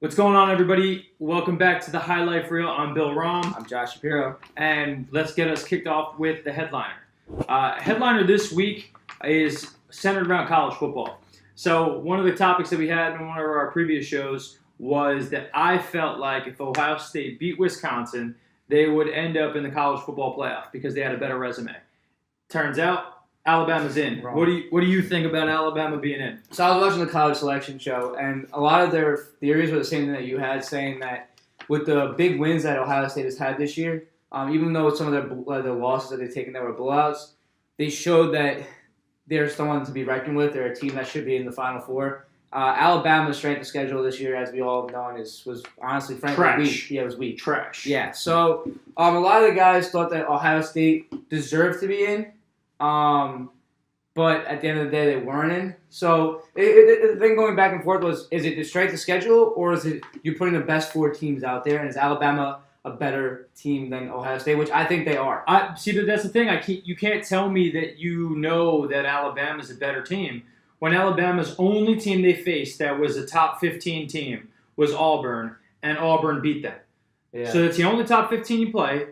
What's going on, everybody? Welcome back to the Highlife Reel. I'm Bill Rom, I'm Josh Shapiro. and let's get us kicked off with the headliner. Headliner this week is centered around college football. So one of the topics that we had in one of our previous shows was that I felt like if Ohio State beat Wisconsin, they would end up in the college football playoff because they had a better resume. Turns out Alabama's in. Wrong. What do you think about Alabama being in? So I was watching the college selection show, and a lot of their theories were the same thing that you had, saying that with the big wins that Ohio State has had this year, even though some of their losses that they've taken that were blowouts, they showed that they're someone to be reckoned with. They're a team that should be in the Final Four. Alabama's strength of schedule this year, as we all have known, was honestly, frankly, Trash. weak. Yeah, it was weak. Trash. Yeah, so a lot of the guys thought that Ohio State deserved to be in. But at the end of the day, they weren't in. So the thing going back and forth was, is it the strength of schedule, or is it you putting the best four teams out there? And is Alabama a better team than Ohio State, which I think they are? See, but that's the thing. You can't tell me that you know that Alabama's a better team when Alabama's only team they faced that was a top 15 team was Auburn, and Auburn beat them. Yeah. So that's the only top 15 you play.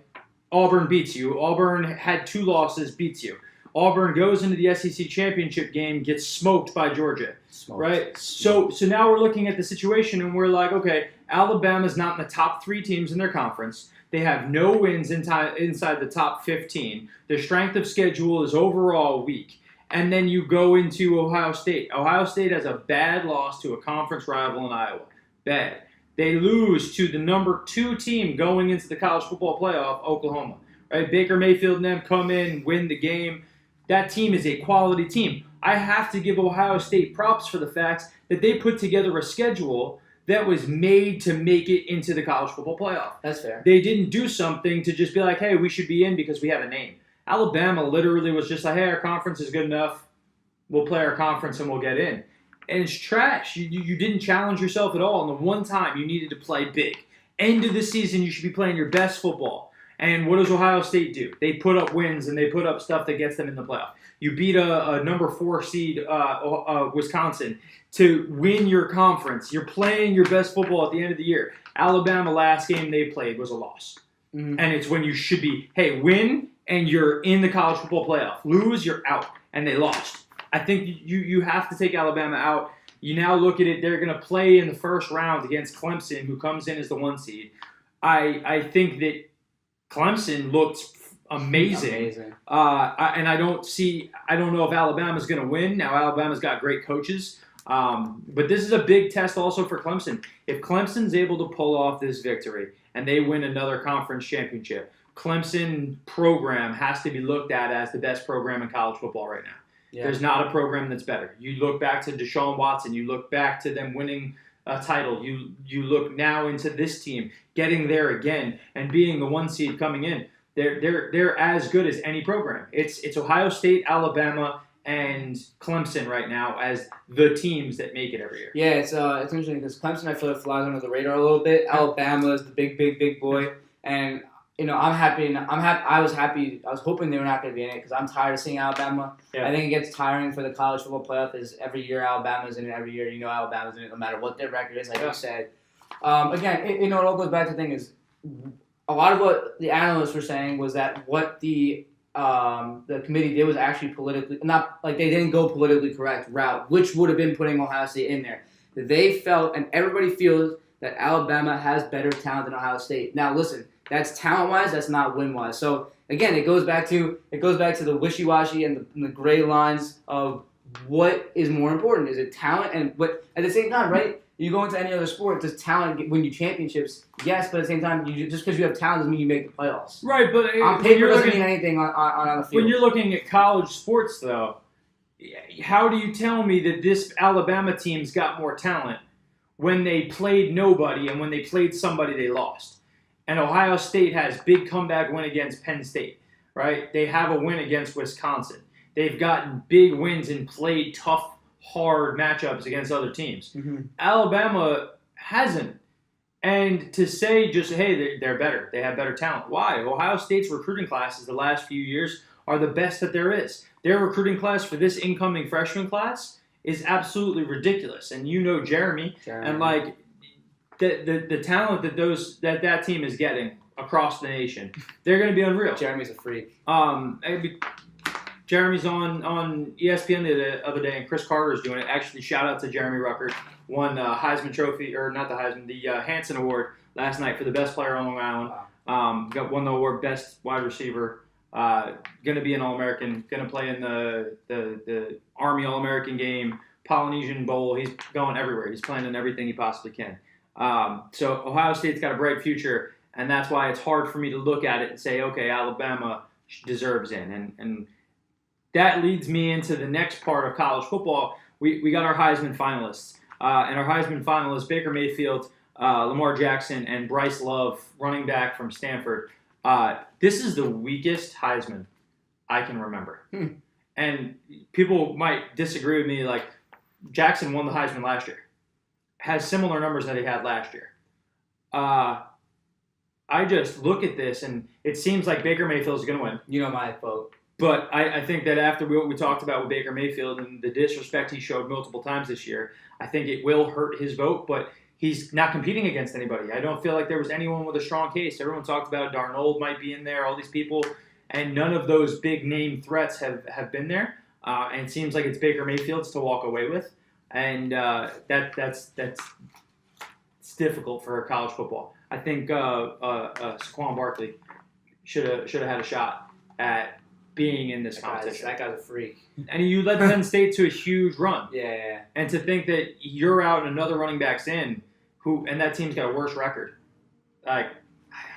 Auburn beats you. Auburn had 2 losses, beats you. Auburn goes into the SEC championship game, gets smoked by Georgia, right? So now we're looking at the situation, and we're like, okay, Alabama's not in the top 3 teams in their conference. They have no wins inside the top 15. Their strength of schedule is overall weak. And then you go into Ohio State. Ohio State has a bad loss to a conference rival in Iowa. Bad. They lose to the number 2 team going into the college football playoff, Oklahoma. Right? Baker Mayfield and them come in, win the game. That team is a quality team. I have to give Ohio State props for the fact that they put together a schedule that was made to make it into the college football playoff. That's fair. They didn't do something to just be like, hey, we should be in because we have a name. Alabama literally was just like, hey, our conference is good enough. We'll play our conference and we'll get in. And it's trash. You didn't challenge yourself at all. And the one time you needed to play big. End of the season, you should be playing your best football. And what does Ohio State do? They put up wins and they put up stuff that gets them in the playoff. You beat a number 4 seed Wisconsin to win your conference. You're playing your best football at the end of the year. Alabama, last game they played was a loss. Mm-hmm. And it's when you should be, hey, win and you're in the college football playoff. Lose, you're out. And they lost. I think you have to take Alabama out. You now look at it, they're going to play in the first round against Clemson, who comes in as the 1 seed. I think that Clemson looked amazing. And I don't know if Alabama's going to win. Now, Alabama's got great coaches. But this is a big test also for Clemson. If Clemson's able to pull off this victory and they win another conference championship, Clemson program has to be looked at as the best program in college football right now. Yeah. There's not a program that's better. You look back to Deshaun Watson. You look back to them winning a title. You look now into this team getting there again and being the 1 seed coming in. They're as good as any program. It's Ohio State, Alabama, and Clemson right now as the teams that make it every year. Yeah, it's interesting because Clemson, I feel like, flies under the radar a little bit. Alabama is the big boy, and I'm happy. I was happy. I was hoping they were not going to be in it because I'm tired of seeing Alabama. Yeah. I think it gets tiring for the college football playoff. Is every year Alabama's in it. Every year Alabama's in it, no matter what their record is. Like you said, again, it all goes back to the thing is a lot of what the analysts were saying was that what the committee did was actually politically not like they didn't go politically correct route, which would have been putting Ohio State in there. They felt, and everybody feels, that Alabama has better talent than Ohio State. Now, listen. That's talent-wise. That's not win-wise. So again, it goes back to the wishy-washy and the gray lines of what is more important. Is it talent? But at the same time, right? You go into any other sport, does talent win you championships? Yes, but at the same time, just because you have talent doesn't mean you make the playoffs. Right, but on paper doesn't mean anything on the field. When you're looking at college sports, though, how do you tell me that this Alabama team's got more talent when they played nobody and when they played somebody they lost? And Ohio State has big comeback win against Penn State, right? They have a win against Wisconsin. They've gotten big wins and played tough, hard matchups against other teams. Mm-hmm. Alabama hasn't. And to say just, hey, they're better. They have better talent. Why? Ohio State's recruiting classes the last few years are the best that there is. Their recruiting class for this incoming freshman class is absolutely ridiculous. And you know Jeremy. And, the talent that team is getting across the nation, they're going to be unreal. Jeremy's a freak. Jeremy's on ESPN the other day, and Chris Carter's doing it. Actually, shout out to Jeremy Ruckert. Won the Heisman Trophy, or not the Heisman, the Hanson Award last night for the best player on Long Island. Wow. Won the award, best wide receiver. Going to be an All-American. Going to play in the Army All-American game, Polynesian Bowl. He's going everywhere. He's playing in everything he possibly can. So Ohio State's got a bright future, and that's why it's hard for me to look at it and say, okay, Alabama deserves in. And that leads me into the next part of college football. We got our Heisman finalists. And our Heisman finalists, Baker Mayfield, Lamar Jackson, and Bryce Love, running back from Stanford. This is the weakest Heisman I can remember. And people might disagree with me, like, Jackson won the Heisman last year. Has similar numbers that he had last year. I just look at this, and it seems like Baker Mayfield is going to win. You know my vote. But I think that after what we talked about with Baker Mayfield and the disrespect he showed multiple times this year, I think it will hurt his vote. But he's not competing against anybody. I don't feel like there was anyone with a strong case. Everyone talked about Darnold might be in there, all these people, and none of those big name threats have been there. And it seems like it's Baker Mayfield's to walk away with, and that's difficult for college football. I think Saquon Barkley should have had a shot at being in this competition. That guy's a freak. And you led Penn State to a huge run. Yeah. And to think that you're out and another running back's in, and that team's got a worse record. Like,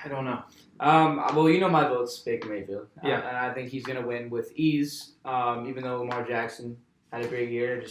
I don't know. Well, you know my vote's Baker Mayfield. Yeah. And I think he's going to win with ease, even though Lamar Jackson had a great year.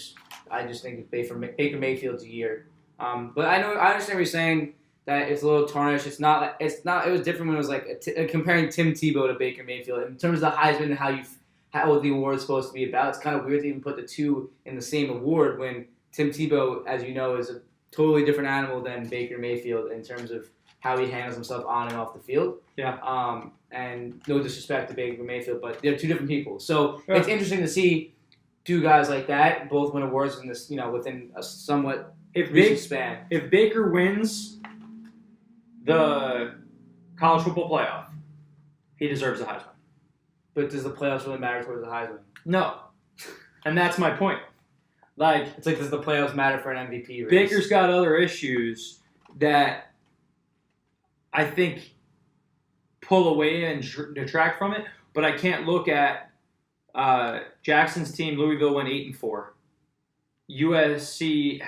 I just think Baker Mayfield's a year. But I understand what you're saying, that it's a little tarnished. It was different when it was like comparing Tim Tebow to Baker Mayfield. In terms of the Heisman and how the award is supposed to be about, it's kind of weird to even put the two in the same award when Tim Tebow, as you know, is a totally different animal than Baker Mayfield in terms of how he handles himself on and off the field. Yeah. And no disrespect to Baker Mayfield, but they're two different people. So It's interesting to see two guys like that both win awards in this, within a somewhat recent span. If Baker wins the college football playoff, he deserves the Heisman. But does the playoffs really matter towards the Heisman? No. And that's my point. Like, it's like, does the playoffs matter for an MVP race? Baker's got other issues that I think pull away and detract from it, but I can't look at Jackson's team. Louisville went 8-4. USC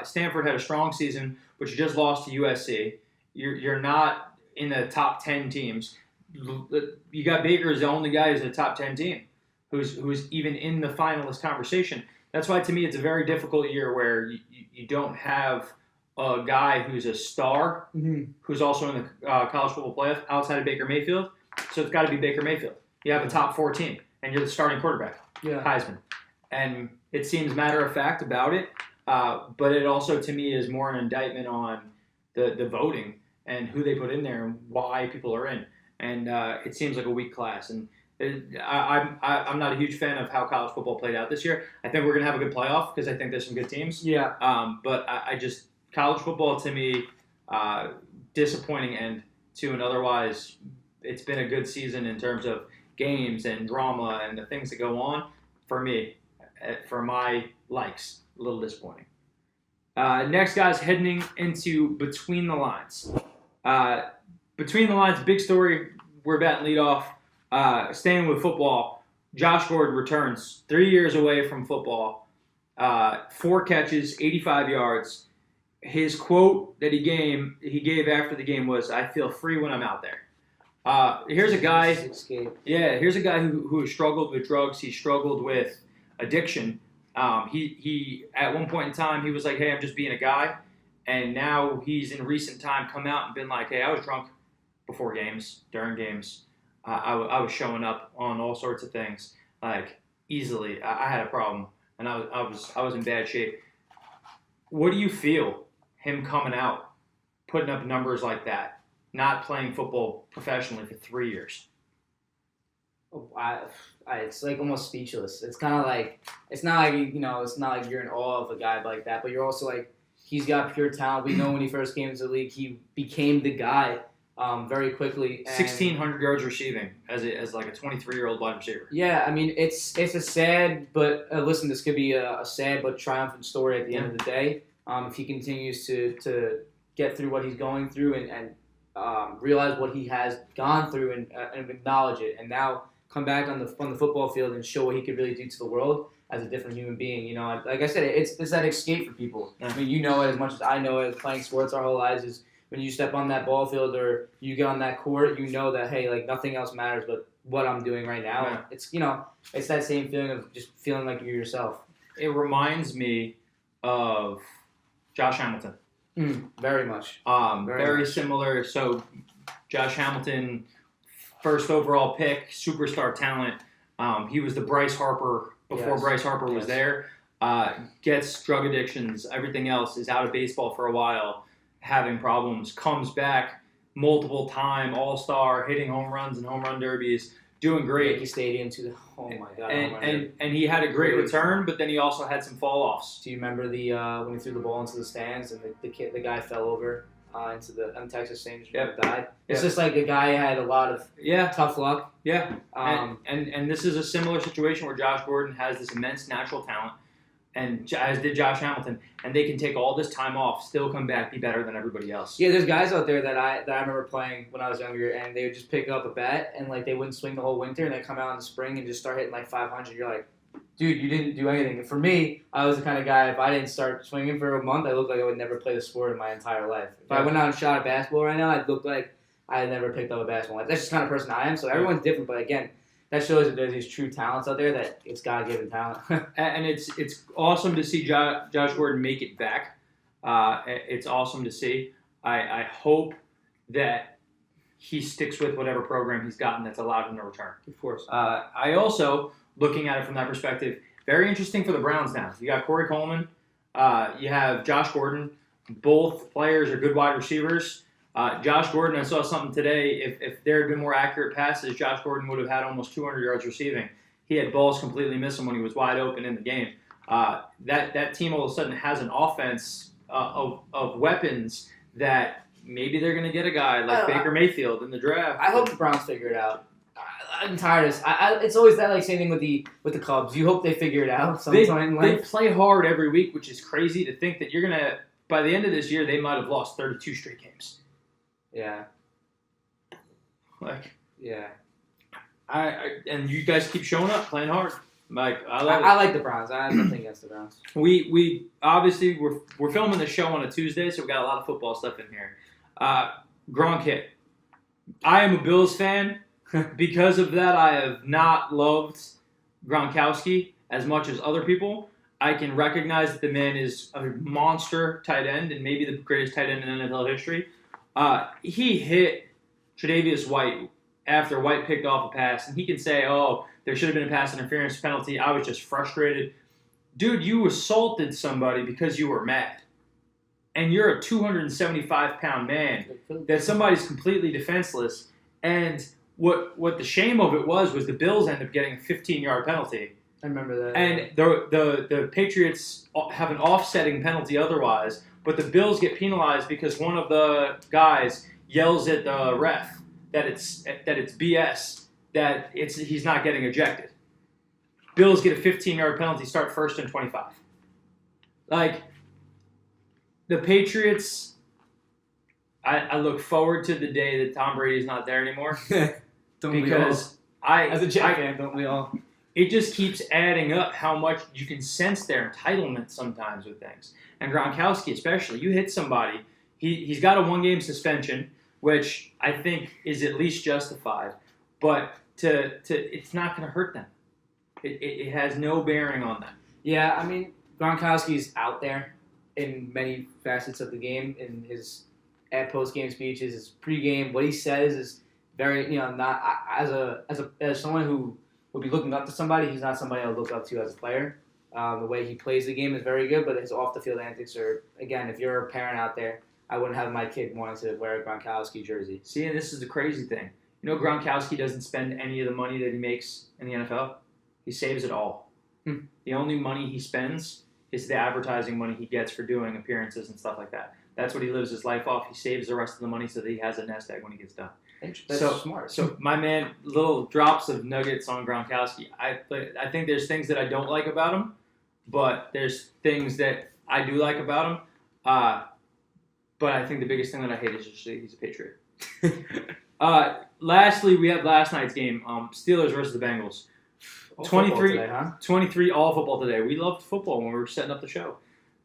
Stanford had a strong season, but you just lost to USC. You're not in the top 10 teams. You got Baker as the only guy who's in the top 10 team, who's even in the finalist conversation. That's why, to me, it's a very difficult year where you don't have a guy who's a star, who's also in the college football playoff outside of Baker Mayfield. So it's got to be Baker Mayfield. You have a top 4 team, and you're the starting quarterback, Heisman. And it seems matter-of-fact about it, but it also, to me, is more an indictment on the voting and who they put in there and why people are in. And it seems like a weak class. And I'm not a huge fan of how college football played out this year. I think we're going to have a good playoff because I think there's some good teams. Yeah. But I just – college football, to me, disappointing end to an otherwise – it's been a good season in terms of games and drama and the things that go on. For me, for my likes, a little disappointing. Next, guys, heading into Between the Lines. Between the Lines, big story. We're batting lead off. Staying with football, Josh Gordon returns 3 years away from football. 4 catches, 85 yards. His quote that he gave after the game was, "I feel free when I'm out there." Here's a guy. Here's a guy who has struggled with drugs. He struggled with addiction. He at one point in time he was like, "Hey, I'm just being a guy," and now he's in recent time come out and been like, "Hey, I was drunk before games, during games. I was showing up on all sorts of things, like easily. I had a problem, and I was in bad shape." What do you feel him coming out, putting up numbers like that, not playing football professionally for 3 years? It's like almost speechless. It's kind of like it's not like you're in awe of a guy like that, but you're also like he's got pure talent. We know when he first came into the league, he became the guy very quickly. And 1,600 yards receiving as like a 23-year-old wide receiver. yeah, I mean, it's a sad, but listen, this could be a sad but triumphant story at the end of the day. If he continues to get through what he's going through and realize what he has gone through and acknowledge it, and now come back on the football field and show what he could really do to the world as a different human being. You know, like I said, it's that escape for people. Yeah. I mean, you know it as much as I know it. Playing sports our whole lives is when you step on that ball field or you get on that court, you know that, hey, like nothing else matters but what I'm doing right now. Yeah. It's, you know, it's that same feeling of just feeling like you're yourself. It reminds me of Josh Hamilton. Very much. Very similar. So Josh Hamilton, first overall pick, superstar talent. He was the Bryce Harper before Yes. Bryce Harper was Yes. there. Gets drug addictions, everything else, is out of baseball for a while, having problems, comes back multiple time, all-star, hitting home runs and home run derbies, doing great. Yankee Stadium to the, oh my God. And he had a great return, but then he also had some fall-offs. Do you remember the when he threw the ball into the stands and the guy fell over into the Texas Rangers Yep. died? It's Yep. just like a guy had a lot of tough luck. Yeah. And this is a similar situation where Josh Gordon has this immense natural talent, and as did Josh Hamilton, and they can take all this time off, still come back, be better than everybody else. Yeah, there's guys out there that I remember playing when I was younger, and they would just pick up a bat and like they wouldn't swing the whole winter, and they come out in the spring and just start hitting like 500. You're like, dude, you didn't do anything. And for me, I was the kind of guy, if I didn't start swinging for a month, I looked like I would never play the sport in my entire life. If I went out and shot a basketball right now, I'd look like I had never picked up a basketball. That's just the kind of person I am. So everyone's different, but again, that shows that there's these true talents out there that it's God-given talent. And it's awesome to see Josh Gordon make it back. It's awesome to see. I hope that he sticks with whatever program he's gotten that's allowed him to return. Of course. I also, looking at it from that perspective, very interesting for the Browns now. You got Corey Coleman. You have Josh Gordon. Both players are good wide receivers. Josh Gordon, I saw something today. If there had been more accurate passes, Josh Gordon would have had almost 200 yards receiving. He had balls completely miss him when he was wide open in the game. That team all of a sudden has an offense of weapons that maybe they're going to get a guy like Baker Mayfield in the draft. I hope the Browns figure it out. I'm tired of this. It's always that like same thing with the Cubs. You hope they figure it out sometime in They life. play hard every week, which is crazy to think that you're going to, by the end of this year, they might have lost 32 straight games. Yeah. Like, Yeah. And you guys keep showing up, playing hard. Like, I like the Browns. I have nothing against the Browns. We obviously we're filming the show on a Tuesday, so we got a lot of football stuff in here. Gronk hit. I am a Bills fan. Because of that, I have not loved Gronkowski as much as other people. I can recognize that the man is a monster tight end and maybe the greatest tight end in NFL history. He hit Tre'Davious White after White picked off a pass, and he can say, oh, there should have been a pass interference penalty. I was just frustrated. Dude, you assaulted somebody because you were mad. And you're a 275-pound man that somebody's completely defenseless. And what the shame of it was the Bills ended up getting a 15-yard penalty. I remember that. And the Patriots have an offsetting penalty otherwise, but the Bills get penalized because one of the guys yells at the ref that it's BS, that he's not getting ejected. Bills get a 15-yard penalty, start first and 25. Like, the Patriots, I look forward to the day that Tom Brady's not there anymore. Because as a Jet fan, don't we all? It just keeps adding up how much you can sense their entitlement sometimes with things. And Gronkowski especially, you hit somebody, he's got a one-game suspension, which I think is at least justified. But it's not going to hurt them. It has no bearing on them. Yeah, I mean, Gronkowski's out there in many facets of the game. In his post-game speeches, his pre-game, what he says is very, not as someone who would be looking up to somebody. He's not somebody I would look up to as a player. The way he plays the game is very good, but his off-the-field antics are, again, if you're a parent out there, I wouldn't have my kid wanting to wear a Gronkowski jersey. See, and this is the crazy thing. You know, Gronkowski doesn't spend any of the money that he makes in the NFL. He saves it all. The only money he spends is the advertising money he gets for doing appearances and stuff like that. That's what he lives his life off. He saves the rest of the money so that he has a nest egg when he gets done. That's smart. So my man, little drops of nuggets on Gronkowski. I think there's things that I don't like about him, but there's things that I do like about him. But I think the biggest thing that I hate is just that he's a Patriot. Lastly, we have last night's game, Steelers versus the Bengals. 23 all football today. We loved football when we were setting up the show.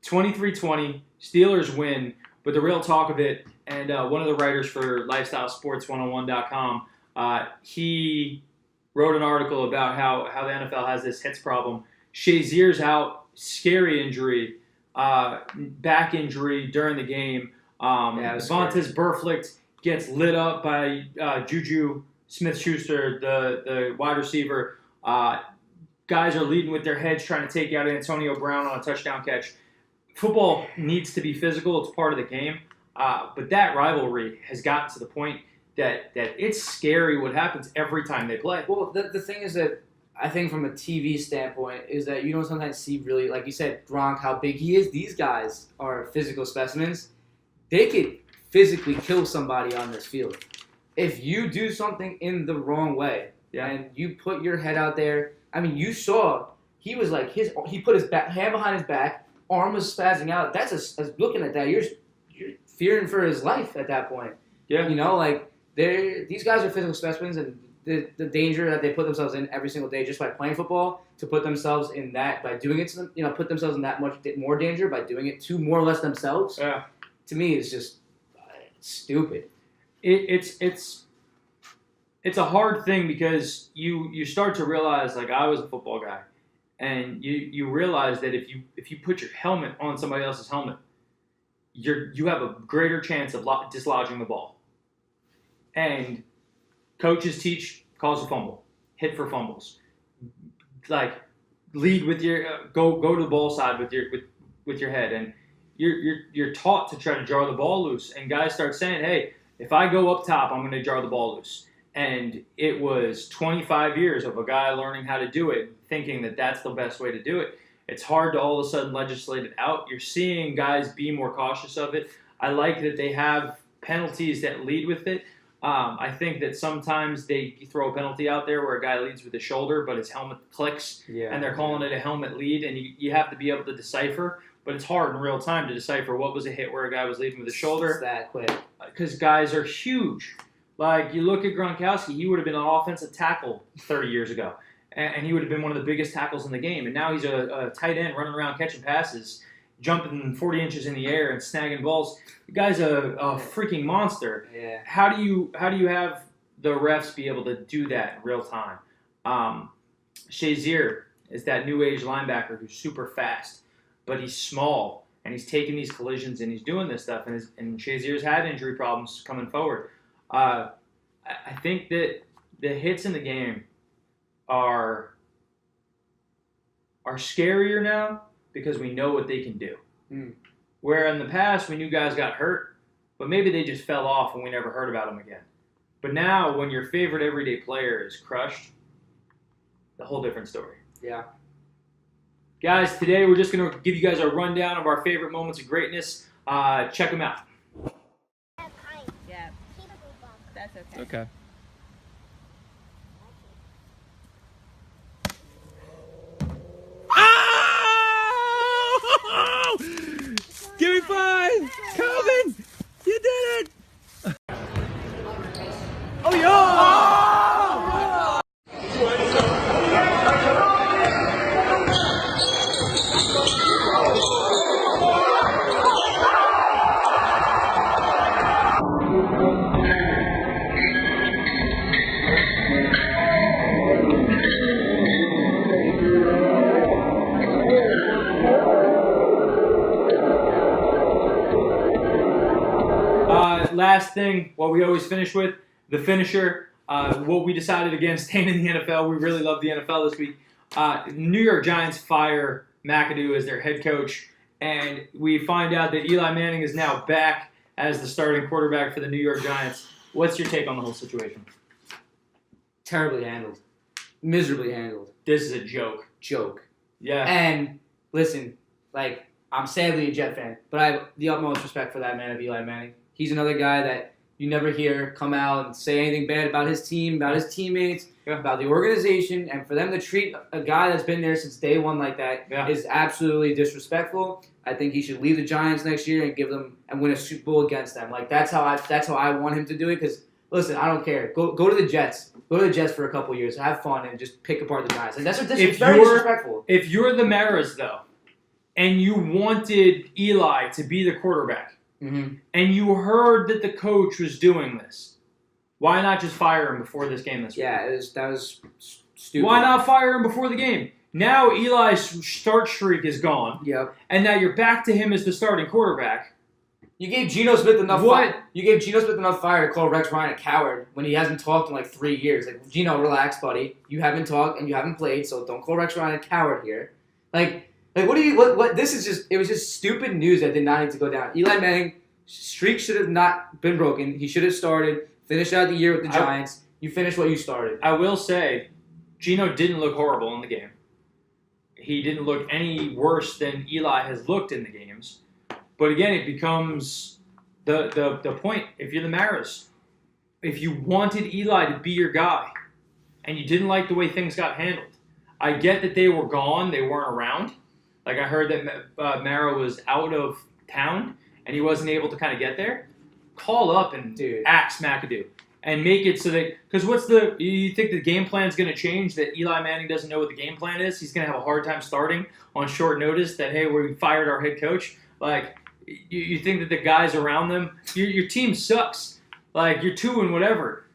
23-20, Steelers win, but the real talk of it, and one of the writers for LifestyleSports101.com, he wrote an article about how the NFL has this hits problem. Shazier's out, scary injury, back injury during the game. Vontaze Burfict gets lit up by Juju Smith-Schuster, the wide receiver. Guys are leading with their heads trying to take out Antonio Brown on a touchdown catch. Football needs to be physical. It's part of the game. But that rivalry has gotten to the point that it's scary what happens every time they play. Well, the thing is that I think from a TV standpoint is that you don't sometimes see really, like you said, Gronk, how big he is. These guys are physical specimens. They could physically kill somebody on this field. If you do something in the wrong way and you put your head out there, I mean, you saw he was like he put his hand behind his back, arm was spazzing out. That's looking at that, you're fearing for his life at that point. Yeah, you know, like these guys are physical specimens, and the danger that they put themselves in every single day just by playing football, to put themselves in that by doing it to them, put themselves in that much more danger by doing it to more or less themselves. Yeah, to me, it's just stupid. It's a hard thing because you start to realize, like, I was a football guy, and you realize that if you put your helmet on somebody else's helmet, you have a greater chance of dislodging the ball. And coaches teach calls a fumble, hit for fumbles, like lead with your go to the ball side with your head, and you're taught to try to jar the ball loose. And guys start saying, hey, if I go up top, I'm going to jar the ball loose. And it was 25 years of a guy learning how to do it, thinking that that's the best way to do it. It's hard to all of a sudden legislate it out. You're seeing guys be more cautious of it. I like that they have penalties that lead with it. I think that sometimes they throw a penalty out there where a guy leads with his shoulder, but his helmet clicks, and they're calling it a helmet lead, and you have to be able to decipher. But it's hard in real time to decipher what was a hit where a guy was leading with his shoulder. It's that quick. Because guys are huge. Like, you look at Gronkowski, he would have been an offensive tackle 30 years ago. And he would have been one of the biggest tackles in the game. And now he's a tight end running around catching passes, jumping 40 inches in the air and snagging balls. The guy's a freaking monster. Yeah. How do you have the refs be able to do that in real time? Shazier is that new age linebacker who's super fast, but he's small, and he's taking these collisions and he's doing this stuff. And Shazier's had injury problems coming forward. I think that the hits in the game are scarier now because we know what they can do. Where in the past we knew guys got hurt, but maybe they just fell off and we never heard about them again. But now when your favorite everyday player is crushed, a whole different story. Yeah. Guys, today we're just going to give you guys a rundown of our favorite moments of greatness. Check them out. Yeah. That's okay. Okay. Oh! Give me 5! Calvin! You did it! Oh, yeah! Last thing, what we always finish with, the finisher. What we decided against staying in the NFL. We really love the NFL this week. New York Giants fire McAdoo as their head coach, and we find out that Eli Manning is now back as the starting quarterback for the New York Giants. What's your take on the whole situation? Terribly handled. Miserably handled. This is a joke. Joke. Yeah. And listen, like, I'm sadly a Jet fan, but I have the utmost respect for that man of Eli Manning. He's another guy that you never hear come out and say anything bad about his team, about his teammates, about the organization, and for them to treat a guy that's been there since day one like that is absolutely disrespectful. I think he should leave the Giants next year and win a Super Bowl against them. Like that's how I want him to do it. Because listen, I don't care. Go to the Jets. Go to the Jets for a couple years. Have fun and just pick apart the Giants. Like that's very disrespectful. If you're the Maras though, and you wanted Eli to be the quarterback, and you heard that the coach was doing this, why not just fire him before this game this week? Yeah, that was stupid. Why not fire him before the game? Now Eli's start streak is gone. Yep. And now you're back to him as the starting quarterback. You gave Geno Smith enough fire to call Rex Ryan a coward when he hasn't talked in like 3 years. Like, Geno, relax, buddy. You haven't talked and you haven't played, so don't call Rex Ryan a coward here. Like what this is just, it was just stupid news that did not need to go down. Eli Manning, streak should have not been broken. He should have started, finished out the year with the Giants. You finished what you started. I will say, Geno didn't look horrible in the game. He didn't look any worse than Eli has looked in the games. But again, it becomes the point. If you're the Maras, if you wanted Eli to be your guy and you didn't like the way things got handled, I get that they were gone, they weren't around. Like I heard that Mara was out of town and he wasn't able to kind of get there. Call up and ask McAdoo and make it so that, because you think the game plan is going to change, that Eli Manning doesn't know what the game plan is? He's going to have a hard time starting on short notice that, hey, we fired our head coach. Like, you think that the guys around them, your team sucks. Like, you're 2 and whatever.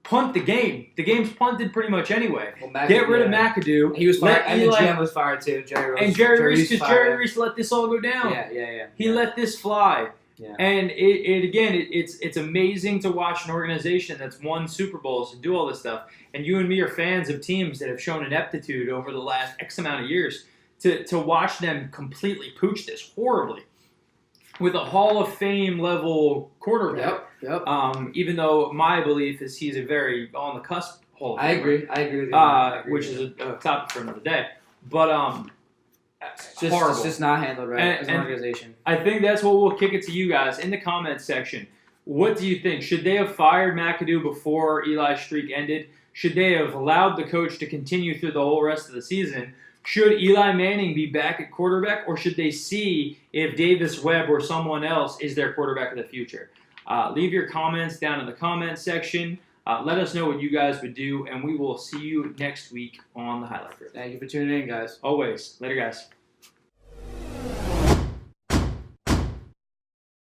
Punt the game. The game's punted pretty much anyway. Well, get rid of McAdoo. He was fired, and the GM was fired too. Jerry Reese let this all go down. He let this fly. Yeah. And it's amazing to watch an organization that's won Super Bowls and do all this stuff. And you and me are fans of teams that have shown ineptitude over the last X amount of years. To watch them completely pooch this horribly with a Hall of Fame level quarterback. Yep. Even though my belief is he's a very on the cusp Hall of Famer. I agree with you. Which is a topic for another day. But it's just not handled right as an organization. I think that's what we'll kick it to you guys in the comments section. What do you think? Should they have fired McAdoo before Eli's streak ended? Should they have allowed the coach to continue through the whole rest of the season? Should Eli Manning be back at quarterback, or should they see if Davis Webb or someone else is their quarterback of the future? Leave your comments down in the comments section. Let us know what you guys would do, and we will see you next week on the Highlife. Thank you for tuning in, guys. Always. Later, guys.